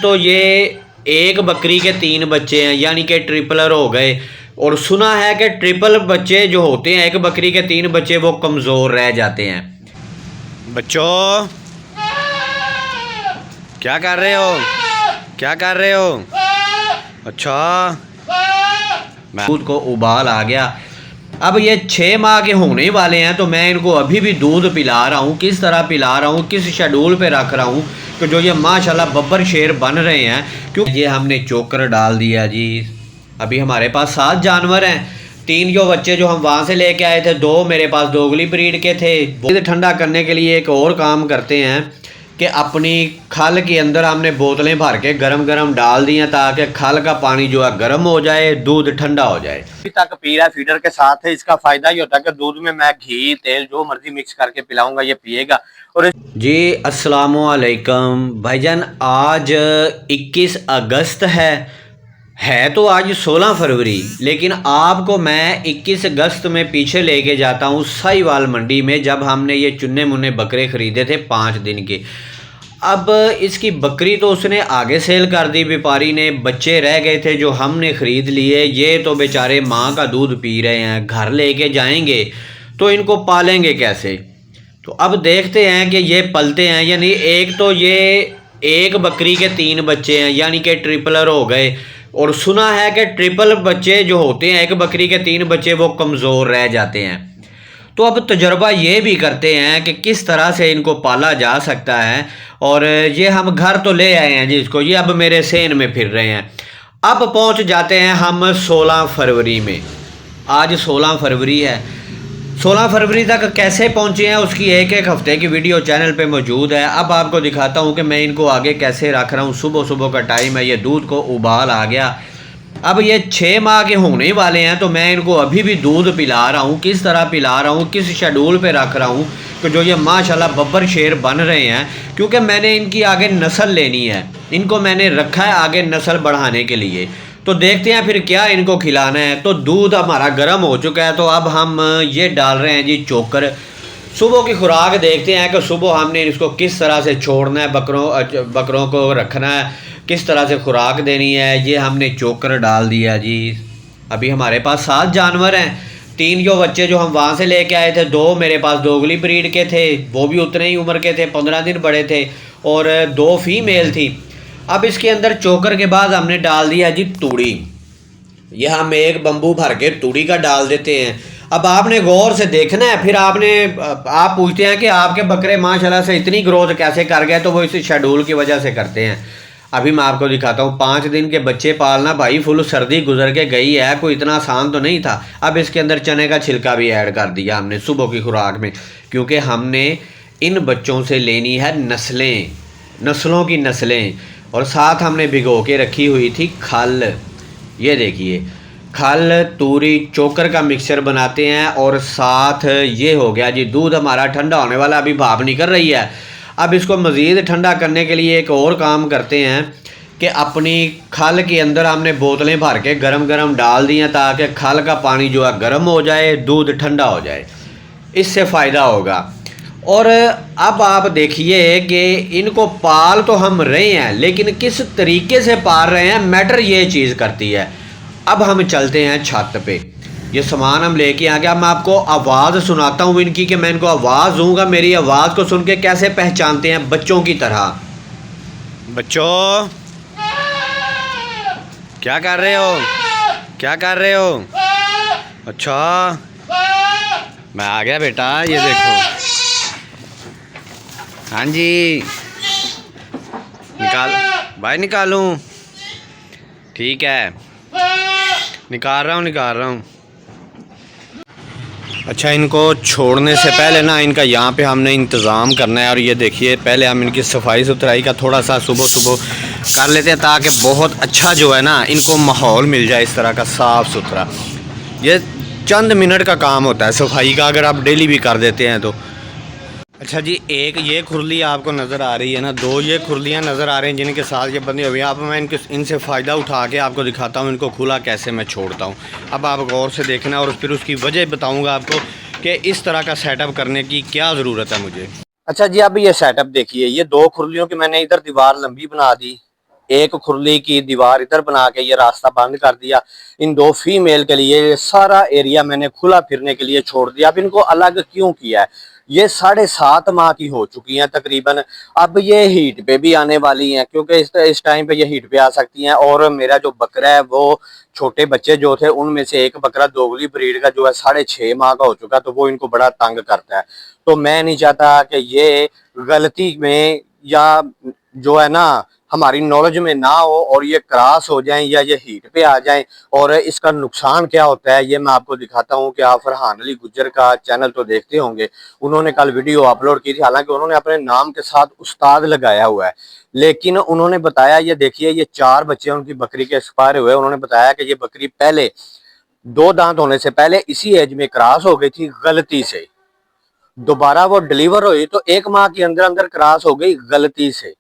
एक तो ये एक बकरी के 3 बच्चे हैं, यानी कि ट्रिपलर हो गए। और सुना है कि ट्रिपल बच्चे जो होते हैं, एक बकरी के 3 बच्चे, वो कमज़ोर रह जाते हैं। बच्चों क्या कर रहे हो, क्या कर रहे हो? अच्छा, दूध को उबाल आ गया। अब ये 6 माह के होने वाले हैं, तो मैं इनको अभी भी दूध पिला रहा हूँ। किस तरह पिला रहा हूँ, किस शेड्यूल पे रख रहा हूँ कि जो ये माशाल्लाह बब्बर शेर बन रहे हैं। क्योंकि ये हमने चोकर डाल दिया जी। अभी हमारे पास 7 जानवर हैं। 3 जो बच्चे जो हम वहाँ से लेके आए थे, 2 मेरे पास दोगली ब्रीड के थे। वो ठंडा करने के लिए एक और काम करते हैं कि अपनी खल के अंदर हमने बोतलें भर के गरम गरम डाल दी हैं, ताकि खल का पानी जो है गर्म हो जाए, दूध ठंडा हो जाए। अभी तक पी रहा है फीडर के साथ है। इसका फायदा ये होता है कि दूध में मैं घी तेल जो मर्जी मिक्स करके पिलाऊंगा, ये पिएगा। और जी अस्सलामु अलैकुम भाईजान, आज 21 अगस्त है तो आज 16 फरवरी, लेकिन आपको मैं 21 अगस्त में पीछे लेके जाता हूँ साहिवाल मंडी में, जब हमने ये चुन्ने मुन्ने बकरे ख़रीदे थे 5 दिन के। अब इसकी बकरी तो उसने आगे सेल कर दी व्यापारी ने, बच्चे रह गए थे जो हमने ख़रीद लिए। ये तो बेचारे माँ का दूध पी रहे हैं, घर लेके जाएंगे तो इनको पालेंगे कैसे? तो अब देखते हैं कि ये पलते हैं या नहीं। एक तो ये एक बकरी के 3 बच्चे हैं, यानी कि ट्रिपलर हो गए। और सुना है कि ट्रिपल बच्चे जो होते हैं, एक बकरी के 3 बच्चे, वो कमज़ोर रह जाते हैं। तो अब तजर्बा ये भी करते हैं कि किस तरह से इनको पाला जा सकता है। और ये हम घर तो ले आए हैं जिसको, ये अब मेरे सेन में फिर रहे हैं। अब पहुंच जाते हैं हम 16 फरवरी में। आज 16 फरवरी है। 16 फरवरी तक कैसे पहुंचे हैं उसकी एक हफ्ते की वीडियो चैनल पे मौजूद है। अब आपको दिखाता हूं कि मैं इनको आगे कैसे रख रहा हूं। सुबह सुबह का टाइम है, ये दूध को उबाल आ गया। अब ये 6 माह के होने वाले हैं, तो मैं इनको अभी भी दूध पिला रहा हूँ। किस तरह पिला रहा हूँ, किस शेड्यूल पे रख रहा हूँ कि जो ये माशाल्लाह बब्बर शेर बन रहे हैं। क्योंकि मैंने इनकी आगे नस्ल लेनी है, इनको मैंने रखा है आगे नस्ल बढ़ाने के लिए। तो देखते हैं फिर क्या इनको खिलाना है। तो दूध हमारा गर्म हो चुका है, तो अब हम ये डाल रहे हैं जी चोकर। सुबह की खुराक देखते हैं कि सुबह हमने इसको किस तरह से छोड़ना है, बकरों को रखना है, किस तरह से खुराक देनी है। ये हमने चोकर डाल दिया जी। अभी हमारे पास 7 जानवर हैं। 3 जो बच्चे जो हम वहाँ से लेके आए थे, 2 मेरे पास दोगली ब्रीड के थे, वो भी उतने ही उम्र के थे, 15 दिन बड़े थे। और 2 फीमेल थी। अब इसके अंदर चोकर के बाद हमने डाल दिया जी तूड़ी। ये हम एक बम्बू भर के तूड़ी का डाल देते हैं। अब आपने गौर से देखना है। फिर आप पूछते हैं कि आपके बकरे माशाल्लाह से इतनी ग्रोथ कैसे कर गए, तो वो इस शेड्यूल की वजह से करते हैं। अभी मैं आपको दिखाता हूँ। 5 दिन के बच्चे पालना भाई, फुल सर्दी गुजर के गई है, कोई इतना आसान तो नहीं था। अब इसके अंदर चने का छिलका भी ऐड कर दिया हमने सुबह की खुराक में, क्योंकि हमने इन बच्चों से लेनी है नस्लों की नस्लें। और साथ हमने भिगो के रखी हुई थी खल। ये देखिए, खल तूरी चोकर का मिक्सचर बनाते हैं। और साथ ये हो गया जी दूध हमारा ठंडा होने वाला, अभी भाप निकल रही है। अब इसको मज़ीद ठंडा करने के लिए एक और काम करते हैं कि अपनी खल के अंदर हमने बोतलें भर के गरम गरम डाल दी हैं, ताकि खल का पानी जो है गर्म हो जाए, दूध ठंडा हो जाए। इससे फ़ायदा होगा। और अब आप देखिए कि इनको पाल तो हम रहे हैं, लेकिन किस तरीके से पाल रहे हैं, मैटर ये चीज़ करती है। अब हम चलते हैं छत पे। ये सामान हम लेके आ गया। मैं आपको आवाज़ सुनाता हूँ इनकी, कि मैं इनको आवाज़ दूंगा, मेरी आवाज़ को सुन के कैसे पहचानते हैं बच्चों की तरह। बच्चों क्या कर रहे हो, क्या कर रहे हो? अच्छा, मैं आ गया बेटा, ये देखो। हाँ जी, निकाल भाई, निकालूं? ठीक है, निकाल रहा हूँ। अच्छा, इनको छोड़ने से पहले ना इनका यहाँ पे हमने इंतज़ाम करना है। और ये देखिए, पहले हम इनकी सफाई सुथराई का थोड़ा सा सुबह सुबह कर लेते हैं, ताकि बहुत अच्छा जो है ना इनको माहौल मिल जाए इस तरह का साफ़ सुथरा। ये चंद मिनट का काम होता है सफाई का, अगर आप डेली भी कर देते हैं तो। अच्छा जी, एक ये खुरली आपको नज़र आ रही है ना, 2 ये खुरलियाँ नज़र आ रही हैं जिनके साथ ये बंदी हुई है। अब मैं इनसे फ़ायदा उठा के आपको दिखाता हूँ इनको खुला कैसे मैं छोड़ता हूँ। अब आप गौर से देखना, और फिर उसकी वजह बताऊँगा आपको कि इस तरह का सेटअप करने की क्या ज़रूरत है मुझे। अच्छा जी, अब ये सेटअप देखिए। ये 2 खुरलियों की मैंने इधर दीवार लंबी बना दी, एक खुरली की दीवार इधर बना के ये रास्ता बंद कर दिया। इन 2 फीमेल के लिए सारा एरिया मैंने खुला फिरने के लिए छोड़ दिया। अब इनको अलग क्यों किया है? ये 7.5 माह की हो चुकी हैं तकरीबन। अब ये हीट पे भी आने वाली हैं, क्योंकि इस टाइम पे ये हीट पे आ सकती हैं। और मेरा जो बकरा है वो छोटे बच्चे जो थे उनमें से एक बकरा दोगली ब्रीड का जो है 6.5 माह का हो चुका, तो वो इनको बड़ा तंग करता है। तो मैं नहीं चाहता कि ये गलती में या जो है ना हमारी नॉलेज में ना हो और ये क्रॉस हो जाएं या ये हीट पे आ जाएं। और इसका नुकसान क्या होता है ये मैं आपको दिखाता हूं कि आप फरहान अली गुज्जर का चैनल तो देखते होंगे। उन्होंने कल वीडियो अपलोड की थी, हालांकि उन्होंने अपने नाम के साथ उस्ताद लगाया हुआ है, लेकिन उन्होंने बताया, ये देखिए ये 4 बच्चे उनकी बकरी के एक्सपायर हुए। उन्होंने बताया कि ये बकरी पहले 2 दांत होने से पहले इसी एज में क्रॉस हो गई थी गलती से। दोबारा वो डिलीवर हुई तो 1 माह के अंदर अंदर क्रॉस हो गई गलती से।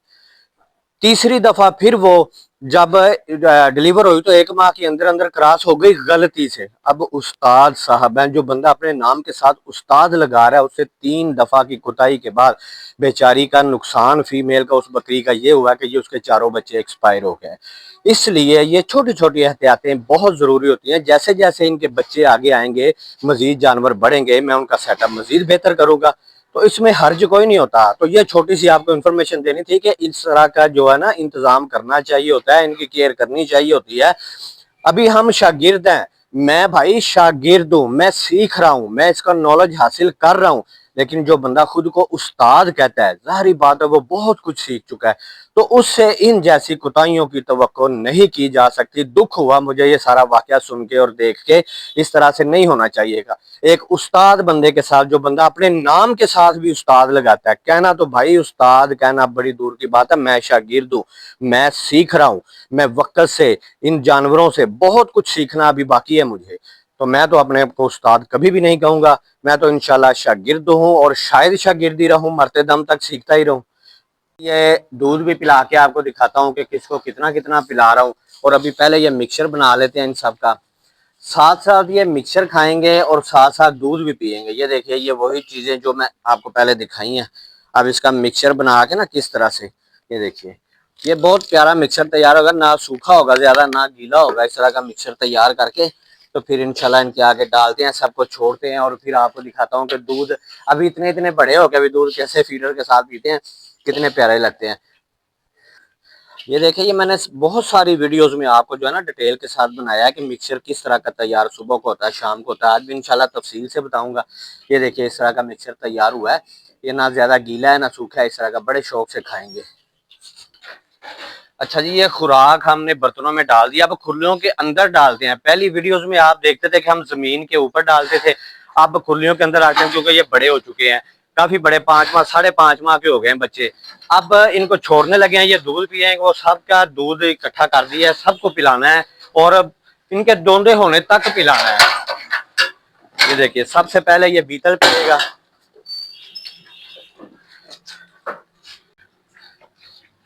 तीसरी दफा फिर वो जब डिलीवर हुई तो 1 माह के अंदर अंदर क्रॉस हो गई गलती से। अब उस्ताद साहब हैं, जो बंदा अपने नाम के साथ उस्ताद लगा रहा है, उससे 3 दफा की कुताई के बाद बेचारी का नुकसान फीमेल का उस बकरी का ये हुआ कि ये उसके चारों बच्चे एक्सपायर हो गए। इसलिए ये छोटी छोटी एहतियातें बहुत जरूरी होती हैं। जैसे जैसे इनके बच्चे आगे आएंगे, मजीद जानवर बढ़ेंगे, मैं उनका सेटअप मजीद बेहतर करूंगा, तो इसमें हर्ज कोई नहीं होता। तो ये छोटी सी आपको इन्फॉर्मेशन देनी थी कि इस तरह का जो है ना इंतजाम करना चाहिए होता है, इनकी केयर करनी चाहिए होती है। अभी हम शागिर्द हैं, मैं भाई शागिर्द हूं, मैं सीख रहा हूं, मैं इसका नॉलेज हासिल कर रहा हूं। लेकिन जो बंदा खुद को उस्ताद कहता है, जाहिर बात है वो बहुत कुछ सीख चुका है, तो उससे इन जैसी कुताहियों की तवक्को नहीं की जा सकती। दुख हुआ मुझे ये सारा वाकया सुन के और देख के। इस तरह से नहीं होना चाहिएगा। एक उस्ताद बंदे के साथ, जो बंदा अपने नाम के साथ भी उस्ताद लगाता है, कहना तो भाई उस्ताद कहना बड़ी दूर की बात है, मैं शागिर्द हूं, मैं सीख रहा हूं, मैं वक्त से इन जानवरों से बहुत कुछ सीखना अभी बाकी है मुझे। तो मैं तो अपने को उस्ताद कभी भी नहीं कहूंगा, मैं तो इंशाल्लाह शागिर्द हूं और शायद शागिर्दी रहूं, मरते दम तक सीखता ही रहूं। ये दूध भी पिला के आपको दिखाता हूँ कि किसको कितना कितना पिला रहा हूँ। और अभी पहले ये मिक्सचर बना लेते हैं इन सब का, साथ साथ ये मिक्सचर खाएंगे और साथ साथ दूध भी पियेंगे। ये देखिए ये वही चीजें जो मैं आपको पहले दिखाई हैं। अब इसका मिक्सचर बना के ना किस तरह से, ये देखिए ये बहुत प्यारा मिक्सचर तैयार होगा, ना सूखा होगा ज्यादा ना गीला होगा। इस तरह का मिक्सचर तैयार करके तो फिर इंशाल्लाह इनके आगे डालते हैं, सबको छोड़ते हैं और फिर आपको दिखाता हूँ कि दूध अभी इतने इतने बड़े हो गए, अभी दूध कैसे फीडर के साथ पीते हैं, कितने प्यारे लगते हैं। ये देखिए ये मैंने बहुत सारी वीडियोस में आपको जो है ना डिटेल के साथ बनाया है कि मिक्सचर किस तरह का तैयार सुबह को होता है, शाम को होता है। आज भी इंशाल्लाह तफसील से बताऊंगा। ये देखिए इस तरह का मिक्सचर तैयार हुआ है, ये ना ज्यादा गीला है ना सूखा है, इस तरह का बड़े शौक से खाएंगे। अच्छा जी, ये खुराक हमने बर्तनों में डाल दिया, अब खुरलियों के अंदर डालते हैं। पहली वीडियोस में आप देखते थे कि हम जमीन के ऊपर डालते थे, अब खुरलियों के अंदर आते हैं क्योंकि ये बड़े हो चुके हैं, काफी बड़े, 5 माह 5.5 माह के हो गए हैं बच्चे। अब इनको छोड़ने लगे हैं, ये दूध पिएंगे, वो सबका दूध इकट्ठा कर दिया है, सबको पिलाना है और इनके डोंडे होने तक पिलाना है। ये देखिए सबसे पहले ये बीतल पिएगा।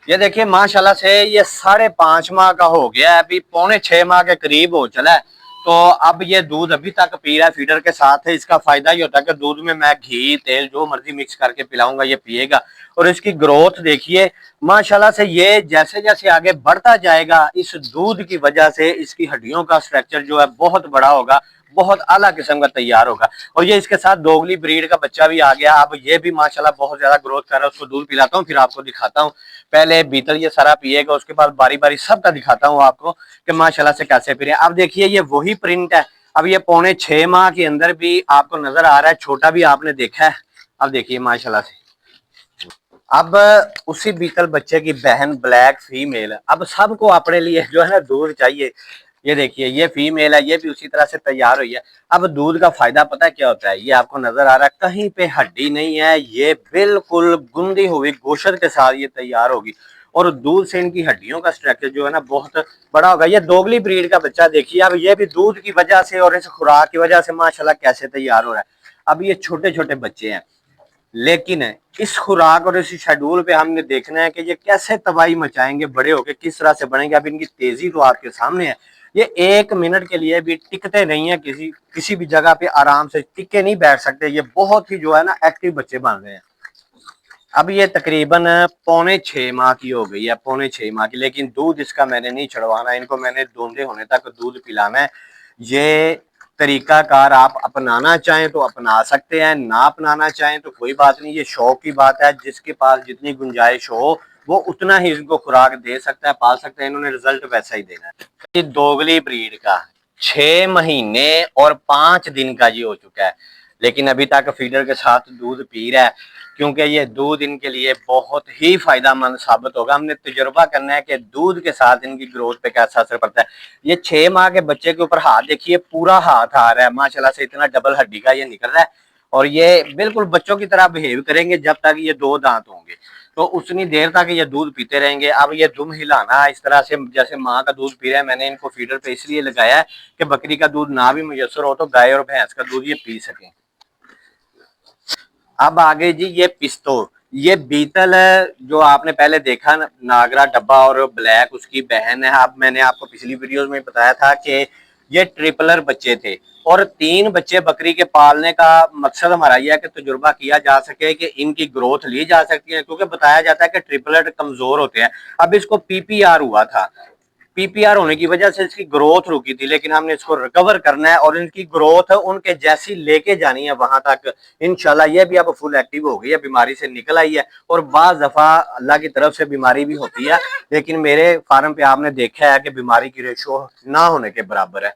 ये देखिए माशाल्लाह से ये 5.5 माह का हो गया है, अभी 6.25 माह के करीब हो चला है। तो अब ये दूध अभी तक पी रहा है फीडर के साथ है। इसका फायदा ये होता है कि दूध में मैं घी तेल जो मर्जी मिक्स करके पिलाऊंगा, ये पिएगा। और इसकी ग्रोथ देखिए माशाल्लाह से, ये जैसे जैसे आगे बढ़ता जाएगा इस दूध की वजह से इसकी हड्डियों का स्ट्रक्चर जो है बहुत बड़ा होगा, बहुत आला किस्म का तैयार होगा। और ये इसके साथ दोगली ब्रीड का बच्चा भी आ गया, अब ये भी माशाल्लाह बहुत ज्यादा ग्रोथ कर रहा है। उसको दूध पिलाता हूँ फिर आपको दिखाता हूँ। पहले बीतल ये सारा पिएगा, उसके बाद बारी बारी सबका दिखाता हूँ आपको कि माशाल्लाह से कैसे पी रहे हैं। अब देखिए ये वही प्रिंट है, अब ये 6.25 माह के अंदर भी आपको नजर आ रहा है, छोटा भी आपने देखा है। अब देखिए माशाल्लाह से, अब उसी बीतल बच्चे की बहन ब्लैक फीमेल, अब सबको अपने लिए जो है ना दूध चाहिए। ये देखिए ये फीमेल है, ये भी उसी तरह से तैयार हुई है। अब दूध का फायदा पता है क्या होता है, ये आपको नजर आ रहा है कहीं पे हड्डी नहीं है, ये बिल्कुल गुंदी हुई गोशत के साथ ये तैयार होगी। और दूध से इनकी हड्डियों का स्ट्रक्चर जो है ना बहुत बड़ा होगा। ये दोगली ब्रीड का बच्चा देखिए, अब ये भी दूध की वजह से और इस खुराक की वजह से माशाल्लाह कैसे तैयार हो रहा है। अब ये छोटे छोटे बच्चे हैं, लेकिन इस खुराक और इस शेड्यूल पे हमने देखना है कि ये कैसे तबाही मचाएंगे, बड़े होके किस तरह से बनेंगे। अब इनकी तेजी तो आपके सामने है, ये 1 मिनट के लिए भी टिकते नहीं है, किसी भी जगह पे आराम से टिके नहीं बैठ सकते। ये बहुत ही जो है ना एक्टिव बच्चे बन रहे हैं। अब ये तकरीबन 5.25 माह की हो गई है, 5.25 माह की, लेकिन दूध इसका मैंने नहीं छड़वाना, इनको मैंने दोंदे होने तक दूध पिलाना है। ये तरीकाकार आप अपनाना चाहें तो अपना सकते हैं, ना अपनाना चाहें तो कोई बात नहीं, ये शौक की बात है। जिसके पास जितनी गुंजाइश हो वो उतना ही इनको खुराक दे सकता है, पाल सकता है। इन्होंने रिजल्ट वैसा ही देना है। ये दोगली ब्रीड का 6 महीने और 5 दिन का ये हो चुका है, लेकिन अभी तक फीडर के साथ दूध पी रहा है, क्योंकि ये दूध इनके लिए बहुत ही फायदेमंद साबित होगा। हमने तजुर्बा करना है कि दूध के साथ इनकी ग्रोथ पे कैसा असर पड़ता है। ये 6 माह के बच्चे के ऊपर हाथ देखिए, पूरा हाथ आ रहा है माशाल्लाह से, इतना डबल हड्डी का ये निकल रहा है। और ये बिल्कुल बच्चों की तरह बिहेव करेंगे जब तक ये 2 दांत होंगे, तो उतनी देर तक ये दूध पीते रहेंगे। अब ये दुम हिलाना इस तरह से जैसे माँ का दूध पी रहा है, मैंने इनको फीडर पे इसलिए लगाया है कि बकरी का दूध ना भी मुयसर हो तो गाय और भैंस का दूध ये पी सकें। अब आगे जी ये पिस्तो, ये बीतल जो आपने पहले देखा नागरा डब्बा और ब्लैक उसकी बहन है। अब मैंने आपको पिछली वीडियोस में बताया था कि ये ट्रिपलर बच्चे थे, और 3 बच्चे बकरी के पालने का मकसद हमारा यह है कि तजुर्बा किया जा सके कि इनकी ग्रोथ ली जा सकती है, क्योंकि बताया जाता है कि ट्रिपलर कमजोर होते हैं। अब इसको पीपीआर हुआ था, पीपीआर होने की वजह से इसकी ग्रोथ रुकी थी, लेकिन हमने इसको रिकवर करना है और इनकी ग्रोथ उनके जैसी लेके जानी है वहां तक। इंशाल्लाह ये भी अब फुल एक्टिव हो गई है, बीमारी से निकल आई है। और बाज दफा अल्लाह की तरफ से बीमारी भी होती है, लेकिन मेरे फार्म पे आपने देखा है कि बीमारी की रेशो ना होने के बराबर है।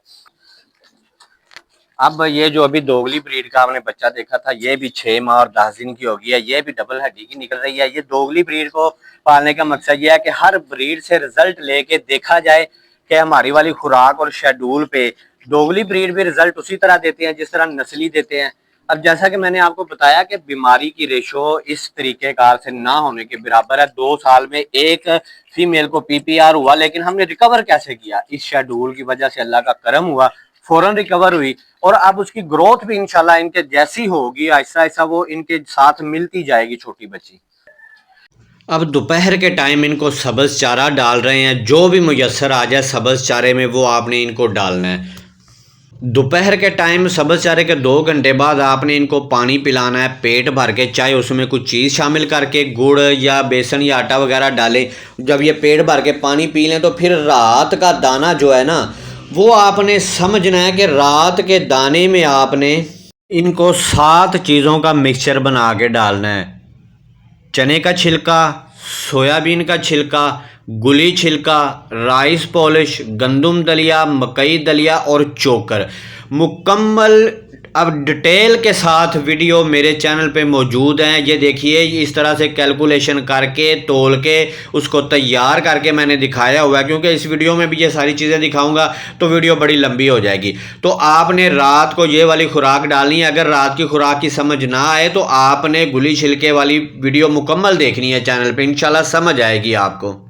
अब ये जो अभी दोगली ब्रीड का आपने बच्चा देखा था, ये भी 6 माह और 10 दिन की होगी है, ये भी डबल हड्डी की निकल रही है। ये दोगली ब्रीड को पालने का मकसद ये है कि हर ब्रीड से रिजल्ट लेके देखा जाए कि हमारी वाली खुराक और शेड्यूल पे दोगली ब्रीड भी रिजल्ट उसी तरह देते हैं जिस तरह नस्ली देते हैं। अब जैसा कि मैंने आपको बताया कि बीमारी की रेशो इस तरीके कार से ना होने के बराबर है। 2 साल में एक फीमेल को पीपीआर हुआ, लेकिन हमने रिकवर कैसे किया? इस शेड्यूल की वजह से अल्लाह का करम हुआ, फौरन रिकवर हुई, और अब उसकी ग्रोथ भी इंशाल्लाह इनके जैसी होगी, आहिस्ता आहिस्ता वो इनके साथ मिलती जाएगी छोटी बच्ची। अब दोपहर के टाइम इनको सब्ज़ चारा डाल रहे हैं, जो भी मुयस्सर आ जाए सब्ज़ चारे में वो आपने इनको डालना है। दोपहर के टाइम सब्ज़ चारे के 2 घंटे बाद आपने इनको पानी पिलाना है पेट भर के, चाहे उसमें कुछ चीज़ शामिल करके गुड़ या बेसन या आटा वगैरह डालें। जब ये पेट भर के पानी पी लें तो फिर रात का दाना जो है ना, वो आपने समझना है कि रात के दाने में आपने इनको 7 चीज़ों का मिक्सचर बना के डालना है। चने का छिलका, सोयाबीन का छिलका, गुली छिलका, राइस पॉलिश, गंदम दलिया, मकई दलिया और चोकर मुकम्मल। अब डिटेल के साथ वीडियो मेरे चैनल पे मौजूद हैं। ये देखिए इस तरह से कैलकुलेशन करके तोल के उसको तैयार करके मैंने दिखाया हुआ है, क्योंकि इस वीडियो में भी ये सारी चीज़ें दिखाऊंगा तो वीडियो बड़ी लंबी हो जाएगी। तो आपने रात को ये वाली खुराक डालनी है। अगर रात की खुराक की समझ ना आए तो आपने गुली छिलके वाली वीडियो मुकम्मल देखनी है चैनल पर, इंशाल्लाह समझ आएगी आपको।